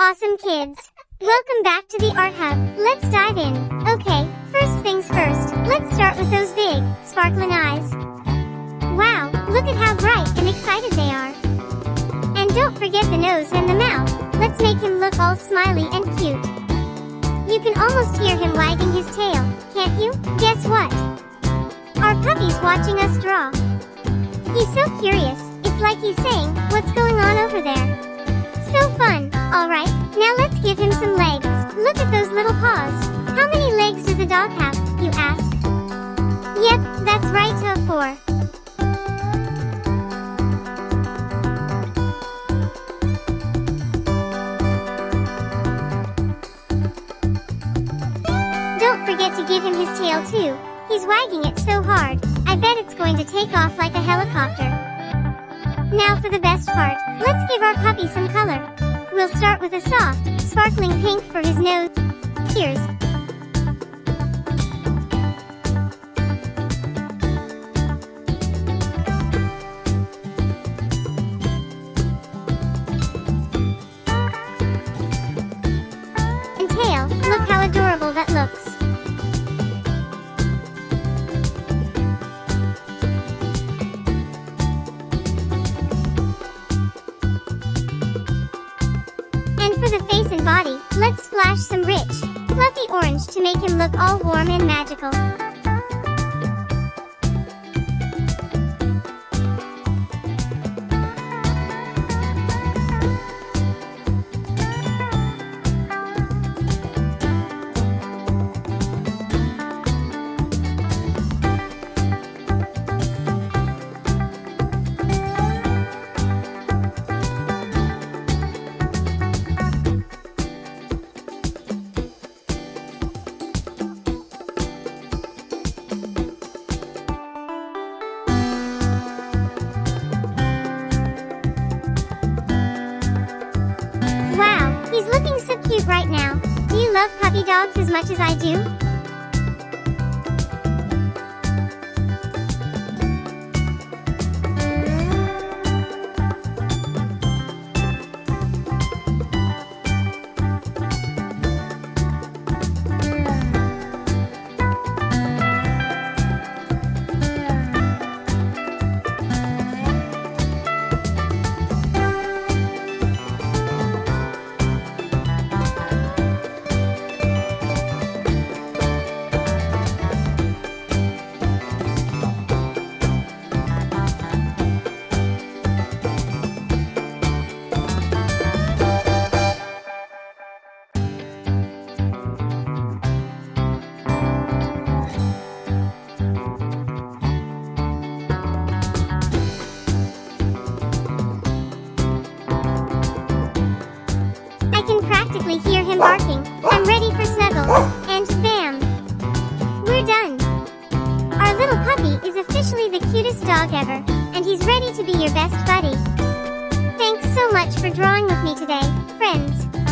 Awesome kids! Welcome back to the Art Hub. Let's dive in. Okay, first things first, let's start with those big, sparkling eyes. Wow, look at how bright and excited they are. And don't forget the nose and the mouth. Let's make him look all smiley and cute. You can almost hear him wagging his tail, can't you? Guess what? Our puppy's watching us draw. He's so curious, it's like he's saying, "What's going on over there?" So fun! Alright, now let's give him some legs. Look at those little paws. How many legs does a dog have, you ask? Yep, that's right, 4. Don't forget to give him his tail too. He's wagging it so hard, I bet it's going to take off like a helicopter. Now for the best part, let's give our puppy some color. We'll start with a soft, sparkling pink for his nose, ears, and tail. Look how adorable that looks. For the face and body, let's splash some rich, fluffy orange to make him look all warm and magical. He's looking so cute right now. Do you love puppy dogs as much as I do? Hear him barking. I'm ready for snuggles. And bam! We're done. Our little puppy is officially the cutest dog ever, and he's ready to be your best buddy. Thanks so much for drawing with me today, friends.